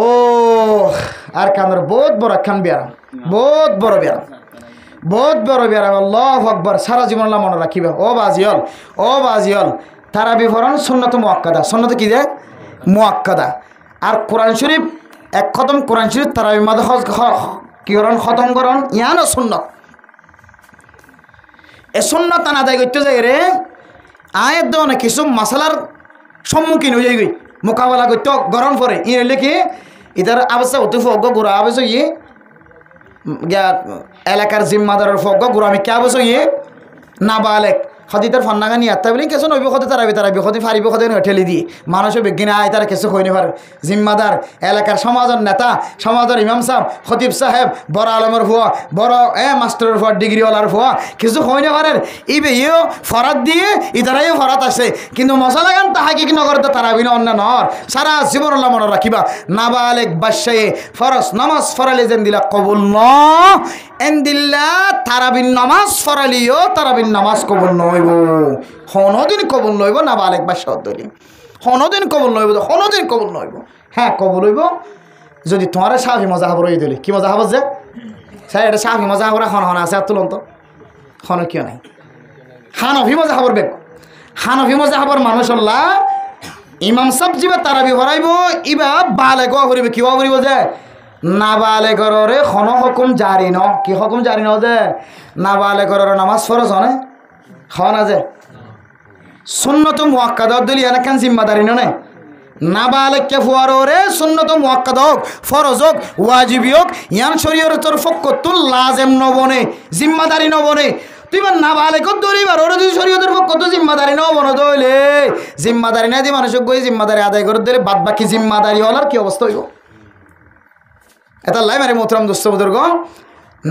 ও আর কান্দর বহুত বড় একখান বিয়ার, বহুত বড় বিয়ার, বহুত বড় বিয়ার। আল্লাহু আকবার। সারা জীবন মনে রাখিবা। ও বাজিয়ল তারাবি পড়ন সুন্নত মুআক্কাদা। সুন্নত কি যে মুআক্কাদা। আর কোরআন শরীফ এক খতম কোরআন শরীফ তারাবি মাঝে কি করন খতম করন ইয়ানো সুন্নত। এ সুন্নত আনা আদায় করতে যাই রে আয়ের দেওয়া কিছু মাসালার সম্মুখীন হয়ে যাই, মোকাবেলা করতে গরম পরে ই হইলে কি ইতার অবস্থা হতে ফগ গুড়া আবশ্য ইয়ে এলাকার জিম্মাদারের ফগ গুড়া আমি কে আবশ্য ইয়ে নাবালেক হদিতার ফন্নাগা নিয়ে আত্মা বলি কিছু নইব হতে তারাবি হতে ফারিব হতে ঠেলি দিয়ে মানুষের বিজ্ঞানী আয় তারা কিছু হইনি পারে। জিম্মাদার এলাকার সমাজের নেতা, সমাজের ইমাম সাহেব, খতিব সাহেব, বড় আলমের ফুয়া, বড় মাস্টারের ফুয়া, ডিগ্রিওয়ালার ফুয়া কিছু হইনি পারেন। ইবে ইও ফরাত দিয়ে ইতারাইও ফরাত আছে, কিন্তু মশলা গান তাহাকে কি নগর তারাবি না অন্য নর সারা জীবন মনে রাখিবা। নাবালেক বাদশাহে ফরস নামাজ ফরালে যেন দিলা কবুল ন এন্দিল্লা তারাবিন নামাজ ফরালিও তারাবিন নামাজ কবুল নইব, হনদিন কবুল নইব। নাবালেক বাদশাহ দলি হনদিন কবুল নইব, হনদিন কবুল নইব। হ্যাঁ কবুল হইব যদি তোমার সাফি মজা হবর হয়ে দিলি। কি মজা হব যে স্যার এটা সাফি মজা হবরা হন আছে আর তুলন্ত হন কিয় নাই। হানফি মজা হবর বেগ হানফি মজা হবর মানুষ আল্লাহ ইমাম সাহেব যিবা তারাবি ভরাইব ইবা বালেক করিবে কিবা করিব যে নাবালেকরে খন হুকুম জারি ন কি হুকুম জারি ন যে নাবালেকর নামাজ ফরজ হনে হন আছে সুন্নত মুআক্কাদা দলি এলাকান জিম্মাদারি নে নাবালেককে ফুয়ারে সুন্নত মুআক্কাদা হোক ফরজ হোক ওয়াজিবি হোক ইয়ান শরীয়তের ফকতুল লাজেম নবনে জিম্মাদারি নবনে তুই নাবালেক দরিবার ওরা যদি শরীয়তের ফকত জিম্মাদারি নবন দইলে জিম্মাদারি না দি মানুষক গই জিম্মাদারি আদায় করে দিলে বাদ বাকি জিম্মাদারি হলার কি অবস্থা হইব। এটা লাই মারে মোহতরম দোস্ত বুজুর্গ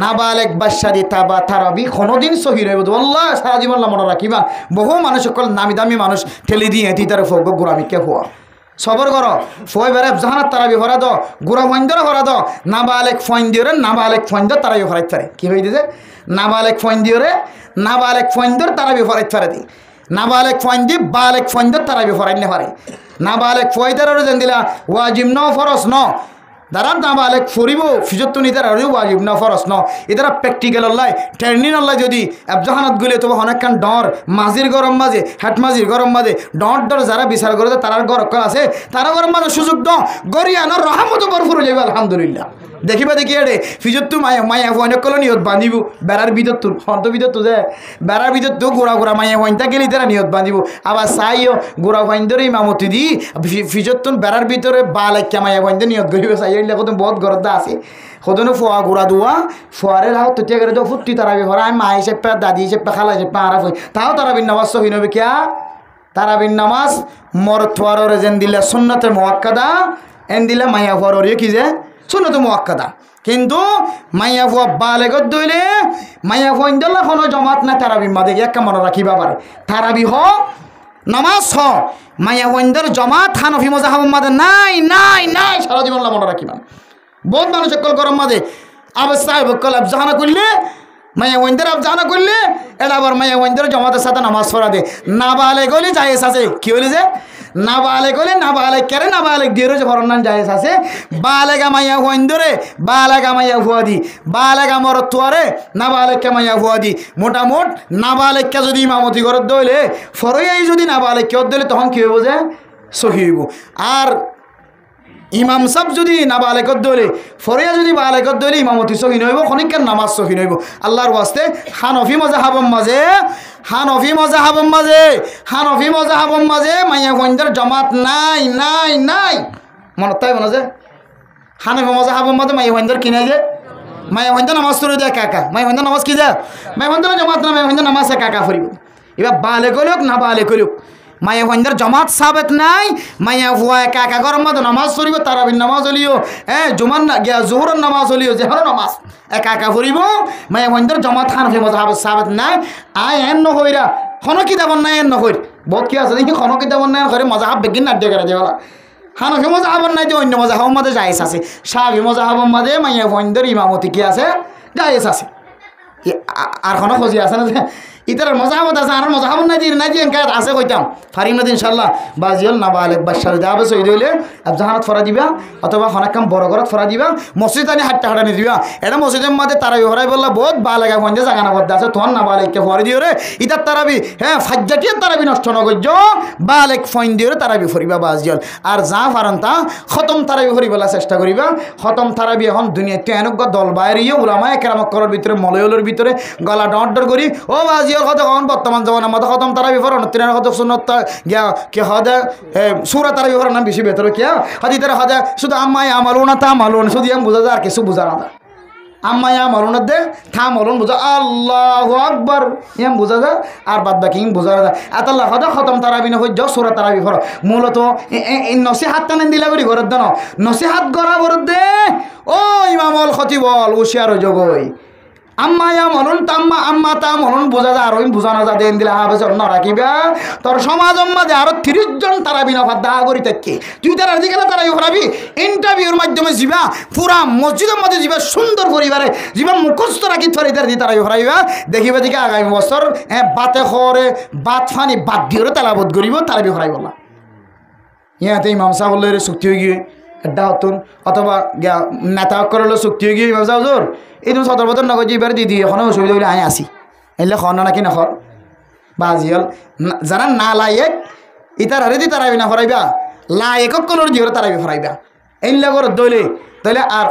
নাবালেক বাদশাদি তাবা তারাবি কোনোদিন সহি রইব আল্লাহ সারা জীবন মনে রাখিবা। বহু মানুষ সকল নামি দামি মানুষ ঠেলি দিয়ে এটি তার ফোক গোড়ামি কে ফোয়া সবর কর ফয় বেড়ে জাহানার তারাবি ভরা দ গুড়া ফইন্দর ভরা দ নাবালেক ফইন্দিওরে নাবালেক ফইন্দর তারাবি ভরাইতে পারে। কি হয়ে দিছে নাবালেক ফইন্দিওরে নাবালেক ফইন্দর তারাবি ভরাইতে পারে দি নাবালেক ফইন্দি বালেক ফইন্দর তারাবি ভরাইলে পারে। নাবালেক ফয়দারে যেন দিলা ওয়াজিব ন ফরজ ন দাঁড়ান নাবালেক ফুরিব ফিজত নিতার আর ওয়াজিব না ফরজ ন এদারা প্র্যাকটিক্যাল আল্লাহ ট্রেনিং আল্লাহ যদি জাহানাত গুলে তবে অনেকক্ষণ ডর মাঝির গরম মাঝে হাট মাঝির গরম মাঝে ডর যারা বিচার করে তারার গরম আছে তারা গরম মাঝে সুযোগ দ গরিয়ানোর রহমত বরফুর যাবে আলহামদুলিল্লাহ। দেখিবা দেখি এডে ফিজত মায়া অনেক কল নিয়ত বাঁধিব বেড়ার ভিতর তুল হন্ত ভিতর তো যে বেড়ার ভিতর তো গোড়া গোড়া মায়া হইনটা গেলি তারা নিয়ত বাঁধিব আবার চাইও গোড়া হইন ধরে ইমামতি দি ফিজত তুন বেড়ার ভিতরে বা লাইকা মায়া হইনটা নিয়ত করিব চাই কত বহুত গরদা আছে সদনো ফোয়া গোড়া দোয়া ফোয়ারে লাও তেতিয়া করে তো ফুটি তারাবি ভরা আমি মা হিসেবে দাদি হিসেবে খালা হিসেবে আরাফ হই তাও তারাবিন নামাজ সহি নবে কিয়া তারাবিন নামাজ মরথোয়ারে যেন দিলে সুন্নতে মুআক্কাদা এন দিলে মায়া ফোয়ারে কি যে সুন্নত মুআক্কাদা। কিন্তু মাইয়া ফুয়া বালেগত দইলে মাইয়া ফুয়া ইন্দল্লা কোনো জমাত না তারাবি মাদে একটা মনে রাখিবা পারে তারাবি হ নামাজ হ মাইয়া ফুয়াইন্দর জমাত হানফি মজাহাব মাদে নাই নাই নাই সারা জীবন মনে রাখিবা। বহুত মানুষ কল গরম মাদে আবার সাহেব কল আবজাহানা করলে মাইয়া ওয়াইন্দর আবজাহানা করলে এটা আবার মাইয়া ওয়াইন্দর জমাতের সাথে নামাজ পড়া দে নাবালেগ হলে জায়েজ আছে। কি হলে যে নাবালেগ হলে নাবালেগ কেরে নাবালেগ দিয়ে রয়েছে ফরনান জায়েজ আছে। বালেগা মাইয়া ওয়াইন্দরে বালেগা মাইয়া ফুয়া দি বালেগা মরত তোয়ারে নাবালেগকে মাইয়া ফুয়া দি মোটামুট নাবালেগকে যদি ইমামতি ঘরত দইলে ফরই যদি নাবালেগকে দিলে তখন কী হইব যে সহি হইব। আর ইমাম সাহেব যদি নাবালেগত দইলে ফরিয়া যদি বালেগত দইলে ইমামতি সহি নইব খনিকার নামাজ সহি নইব। আল্লাহর ওয়াস্তে হানফি মজাহাবম মাঝে মাইয়া ফইন্দার জমাত নাই নাই নাই মনত তাই মনে যে হানফি মজাহাবম মাঝে মাইয়া ফইন্দার কি নাই যে মাইয়া ফইন্দা নামাজ পড়ে দেয় কাকা মাইয়া ফইন্দা নামাজ কি যায় মাইয়া ফইন্দার জমাত না মাইয়া ফইন্দা নামাজ কাকা ফরিব। এবার বালেগ হইলুক না বালেগ হইলুক মাইয়া ফইন্দার জমাত সাবেত নাই মাইয়া ফুয়া কাকা গরম মাঝে নামাজ পড়িব তারাবির নামাজ হলিও জুমার গিয়া জোহরের নামাজ হলিও যে হলো নামাজ একা ফুরিব মাইয়া ফইন্দার জমাত হানফি মজাহাব সাবেত নাই আয় এন নহইরা খনো কিতাবন নাই এন নহইর বহুত কি আছে দেখি খনো কিতাবন নাই ঘরে মজাহাব বেগিন নাট্য করে দেওয়ালা হানফি মজাহাবন নাই যে অন্য মজাহাব মাঝে জায়েজ আছে শাফি মজাহাব মাঝে মাইয়া ফইন্দার ইমামতি কি আছে জায়েজ আছে। আর কোনো খোঁজি আছে না যে ইতার মজাহাবত আছে আর মজাহাবত নাই দিয়ে এনকা আছে কইতাম ফারিম না ইনশাআল্লাহ বাজিল না বালেক বাদশাহ যাবে সই দিলে জাহানত ফরা দিবা অথবা হনাকাম বড় ঘরত ফরা দিবা মসজিদ আনি হাটটা নি দিবা এটা মসজিদের মধ্যে তারাবি ফরাই বললা বহুত বা লাগা গঞ্জে জায়গা না বদ্ধ আছে তোর না বালেককে ফরি দিও রে ইতার তারাবি হ্যাঁ ফাজ্জাটিয়া তারাবি নষ্ট ন গজ্জ বালেক ফইন দিও রে তারাবি ফরিবা বাজিল আর যা ফারান্তা খতম তারাবি ফরিবলা চেষ্টা করিবা খতম তারাবি এখন দুনিয়াতে এনেক দল বাইরিও উলামায়ে কেরামত করার ভিতরে মলয়লের ভিতরে গলা ডর করি ও বাজিল কত এখন বর্তমান জমানার মধ্যে খতম তারাবি ফর তিনার কত সুন্নত গিয়া কে হদা সূরা তারাবি ফর নাম বেশি ভেতরে কিয়া হাদিতার হদা শুধু আম্মাই আমালুনা তা মালুন শুধু এম বুঝা যায় আর কিছু বুঝা না আম্মাই আমালুনা দে থা মালুন বুঝা আল্লাহু আকবার এম বুঝা যায় আর বাদ বাকি বুঝা যায় আতাল্লাহ হদা খতম তারাবি না হই যাও সূরা তারাবি ফর মূলত নসিহাত টানেন দিলা করি ঘরত দেন নসিহাত গড়া ঘরত দে ও ইমামুল খতিবল উশিয়ার জগই আম্মায়া মলন তাম্মা আম্মা তা মলন বোঝা যায় আর ওই বোঝানো যা দেন দিলে হবে ন রাখিবা তোর সমাজ মাঝে আরো 30 জন তারা বিনা দা করি থাকি তুই তারা দিকে তারা হরাবি ইন্টারভিউর মাধ্যমে যাবা পুরা মসজিদের মধ্যে যাবা সুন্দর পরিবারে যাবা মুখস্থ রাখি থরি তার দি তারা হরাইবা দেখিবা দিকে আগামী বছর বাতে খরে বাত ফানি বাদ দিও তালাবত করিব তারা বি হরাইব না ইয়াতে ইমাম সাহেবের চুক্তি হয়ে গিয়ে একটা হতুন অথবা নেতা করলে চুক্তি হয়ে গিয়ে ইমাম সাহেব জোর এই তুমি 17 বছর নগদ এবার দিদি এখনো অসুবিধা হইলে আয় আসি এলে খন নাকি নখর বাজিল যারা না লায়েক ইতার হারে দি তারাবি না ফরাইবা লায়েক কলর জিওর তারাবি ফরাইবা এইলা করে দইলে তাহলে আর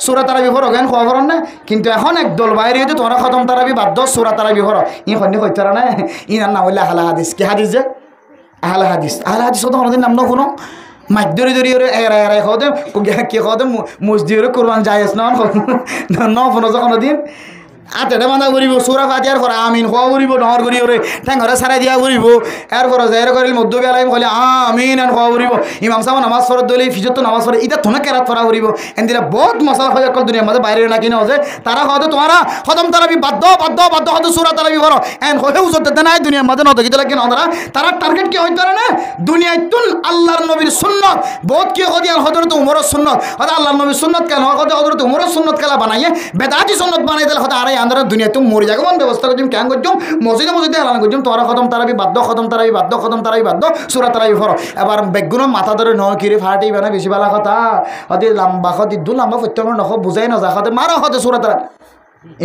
সূরা তারাবি ফর জ্ঞান খবর না কিন্তু এখন একদল বাইরে হইতে তোমরা খতম তারাবি বাদ দাও সূরা তারাবি ফর ই খন্নি কইতারা না ইনার নাম হইলে আহলে হাদিস কি হাদিস যে আহলে হাদিস তো কোনোদিন নাম ন কোনো মাধ্যরে ধরি এরাই খাওয়াতে কে খাওয়াতে মসজিদে কোরবান যায় ন ফোনো কোনোদিন আতেটা বান্ধা করিব সূরা ফাতিহার পরে আমিন খোয়া করিব ডর করি ওরে ঠ্যাঙ্গরে সারাই দিয়া করিব এরপরে যাই করিল মধ্য বেলায় কলে আমিন এন খোয়া করিব ইমাম সাহেব নামাজ পড়ে দলে ফিজত তো নামাজ পড়ে এটা তোনে কেরাত পড়া করিব এনদিরা বহুত মশলা হয়ে অকল দুনিয়ার মধ্যে বাইরে না কিনে হচ্ছে তারা খাওয়াতে তোমারা খতম তারাবি বাধ্য হয়তো সূরা তারাবি করো এন হয়ে উজতে নাই দুনিয়ার মধ্যে নত গিয়ে কিনা তারা টার্গেট কি হইতে না দুনিয়ায় তুন আল্লাহর নবীর সুন্নত বহুত কি হদিয়াল হযরত উমরের সুন্নত হয়তো আল্লাহর নবীর সুন্নত কেন হযরত উমরের সুন্নত কেলা বানাইয়ে বেদাতি সুন্নত বানাই দিলে হয়তো আরে আমরা দুনিয়া তুমি মরে যাবো ব্যবস্থা করছি কেন করছুম মসজিদে এলান করছুম তোরা খতম তারাবি বাধ্য খতম তারাবি বাধ্য সূরা তারাবি ফর এবার বেগুন মাথা ধরে ন কিরে ফাটি বানা বেশি ভালো কথা হতে লম্বা হতে দু লম্বা প্রত্যেক নখ বুঝাই না যা হতে মারো হতে সূরা তারা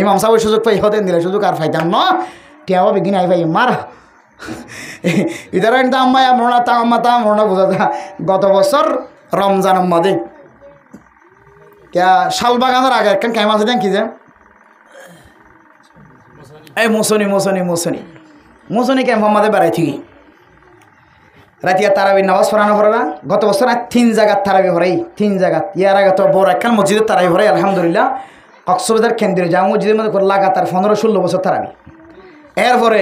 ইমাম সাহেব সুযোগ পাই হতে দিলে সুযোগ আর ফাইতাম ন টিয়াও বেগিন আই ভাই মার ইদারা কিন্তু আম্মা আমরা তা আম্মা তা আমরা বোঝা যা গত বছর রমজানের মধ্যে শালবাগানের আগে একখান কেমন আছে দেন কি যে এই মৌসুনি ক্যাম্প আমাদের বেড়াই থাকি রাতিয়া তারাবি নামাজ পড়ানো পড়ে না গত বছর 3 জায়গার তারাবি পড়াই 3 জায়গা ইয়ার আগে তো বড় একখান মসজিদের তারাবি পড়াই আলহামদুলিল্লাহ কক্সবাজার কেন্দ্রীয় জামা মসজিদের মধ্যে লাগাতার 15-16 বছর তারাবি এরপরে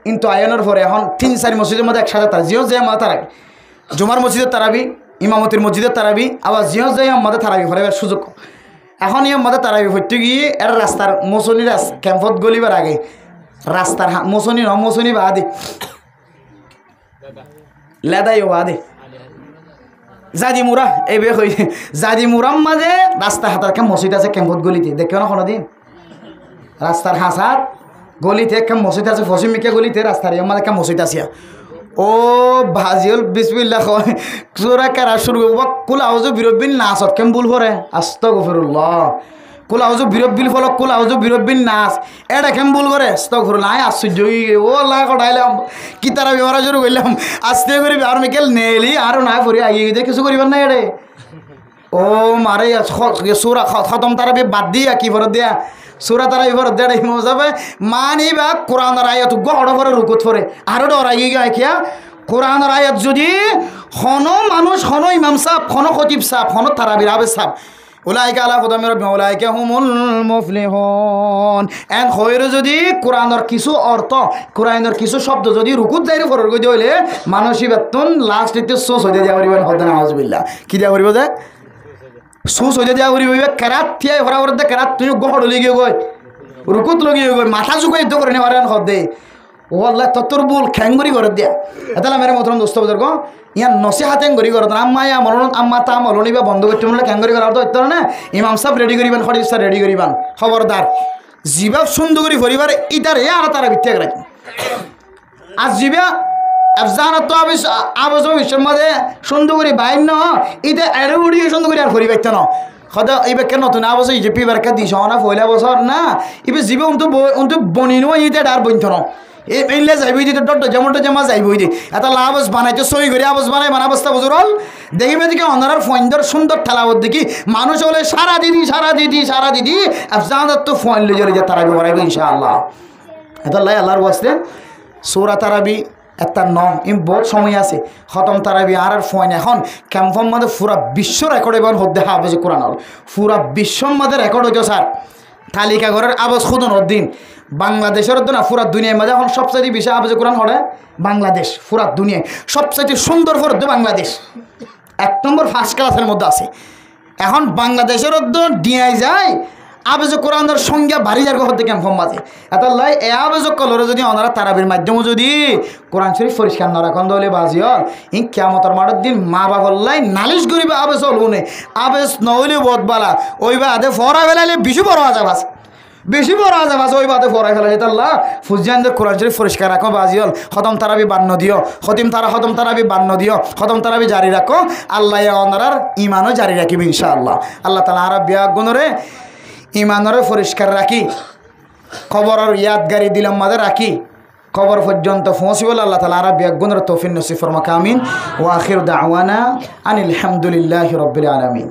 কিন্তু আয়নের পরে এখন 3-4 মসজিদের মধ্যে একসাথে তারা জিও যে আমাদের তারাবি জুমার মসজিদের তারাবি ইমামতির মসজিদের তারাবি আবার জিও যে আমাদের তারাবি পড়াইবার সুযোগ এখন আমাদের তারাবি পড়তে গিয়ে এর রাস্তার মৌসুনির ক্যাম্পত গলিবার আগে রাস্তার মৌসুনি বাদে লেদাইও বাদে জাদি মুরা এই বে হই জাদি মুরাম মাঝে রাস্তা হাতার কেম মসজিদ আছে ক্যাম্পত গলিতে দেখো না কোনোদিন রাস্তার হাসাত গলিতে কেম মসজিদ আছে ফসিমিকে গলিতে রাস্তার আমাদের কেম মসজিদ আছে ও ভাজিল বিসমিল্লাহ সুরা কারা শুরু কুল আউযু বিরব্বিন নাস কেম ভুল করে আস্তাগফিরুল্লাহ কুল আউযু বিরব্বিল ফলক কুল আউযু বিরব্বিন নাস এটা কেম ভুল করে আস্তাগফিরুল্লাহ আশ্চর্য ও আল্লাহ কটাইলাম কি তারা ব্যবহার শুরু করলাম আস্তে করে আর মিকেল নেলি আর না পড়ি আগে কিছু করিবার না এড়ে ও মারে সুরা খতম তারাবি বাদ দিয়া কি ফরত দিয়া সূরা তারাবি ফরত দেড় ইমাম সাহেব মানিবা কোরআনের আয়াত গড় করে রুকুত পড়ে আরো ডরাই গিয়া কিয়া কোরআনের আয়াত যদি হন মানুষ হন ইমাম সাহেব হন খতিব সাহেব হন তারাবির আবে সাহেব উলাইকা আলা হুদাম মির রাব্বিহিম উলাইকা হুমুল মুফলিহুন এন হইরে যদি কোরআনের কিছু অর্থ কোরআনের কিছু শব্দ যদি রুকুত যাইরে ফরর কই হইলে মানসী বেতন লাস্ট ইতে সোস হইতে যাওয়া পরিমাণ হদ না আউযুবিল্লাহ কি দেওয়া পরিব যে সোস হইতে যাওয়া পরিব কেরাত থিয়াই হরা হরদে কেরাত তুই গহড় লগিয়ে গই রুকুত লগিয়ে গই মাথা ঝুঁকাই তো করে নেওয়ার হদ দে ও আল্লাহ ততর বুল খ্যাঙ্গুরি করে দিয়া এতালা মেরে মতন দোস্ত বুজুর্গ ইয়ার নসিহাতেন গরি করত আম্মায়া মরণ আম্মা তা মলনি বা বন্ধ করতে বললে খ্যাঙ্গুরি করার তো হইতো না ইমাম সাহেব রেডি করিবেন খরিদ সাহেব রেডি করিবেন খবরদার জিবা সুন্দর করে পরিবার ইটার আর তারা বিত্তে রাখ আর জিবা আফজানত তো আবজ বিশ্বের মধ্যে সুন্দর করে বাইর ন ইটা এর উড়িয়ে সুন্দর করে আর পরিবার না সদা এইবার কেন নতুন আবজ ইজেপি বারকা দিছ না পয়লা বছর না এবার জিবা অন্তু বনি নো ইটা আর বইত না এইলে যাইবই দিতে ডট যেমনটা জমা যাইবই দি এটা লাভস বানাইতে সই করে আবজ বানাই বানাবস্তা বুঝুর হল দেখিবে দিকে অনারার ফইন্দর সুন্দর ঠেলাবত দেখি মানুষ হলে সারা দিদি আফজানত তো ফইন লইলে যে তারাবি বাড়াইবে ইনশাআল্লাহ এটা লাই আল্লাহর ওয়াস্তে সূরা তারাবি একটা বহুত সময় আছে খতম তারাবি আর ফইন এখন ক্যাম্পম মধ্যে পুরা বিশ্ব রেকর্ড এবার হদ্দে হাফেজ কোরআন হল পুরা বিশ্বর মধ্যে রেকর্ড হইতো স্যার তালিকা ঘরের আবাস খুদন দিন বাংলাদেশের না পুরা দুনিয়ার মধ্যে এখন সবচাইতে বেশি আবাজ কোরআন হরে বাংলাদেশ পুরা দুনিয়ায় সবচাইতে সুন্দর ফরদ বাংলাদেশ 1 নম্বর ফার্স্ট ক্লাসের মধ্যে আছে এখন বাংলাদেশের ডিয়াই যায় আবাজ কোরআনের সংজ্ঞা বাড়ি যার হতে ক্যাম্পম মাঝে এত লাই এ আবাজ কলরে যদি ওনারা তারাবির মাধ্যমে যদি কোরআন শরীফ পরিষ্কার না রাখন দলে বাজি হল ই কিয়ামতের মাঠের দিন মা বাবার লাই নালিশ করিবে আবেশ হল উনি আবেশ নহলে বদবালা ওইবা আদে ফরা ফেলাইলে বেশি বড় আজাব আছে বেশি বড় আজাব আছে ওই বাদে ফরাই ফেলা যেতাল্লাহ ফুজিয়ানদের কোরআন শরীফ পরিষ্কার রাখো বাজি হল খতম তারাবি বান্ন দিও খতম তারাবি বান্ন দিও খতম তারাবি জারি রাখো আল্লাহ ওনারার ইমানও জারি রাখিবে ইনশাআল্লাহ আল্লাহ তাআলা আর বিয়াগুনরে ইমানরে পরিষ্কার রাখি খবরের ইয়াদগারি দিলাম মাঝে রাখি খবর পর্যন্ত পৌঁছিবল আল্লাহ তাআলা আর বিয়াগুনরে তৌফিক নসিব ফরমাক আমিন ওয়া আখির দাওয়ানা আনিল হামদুলিল্লাহি রাব্বিল আলামিন।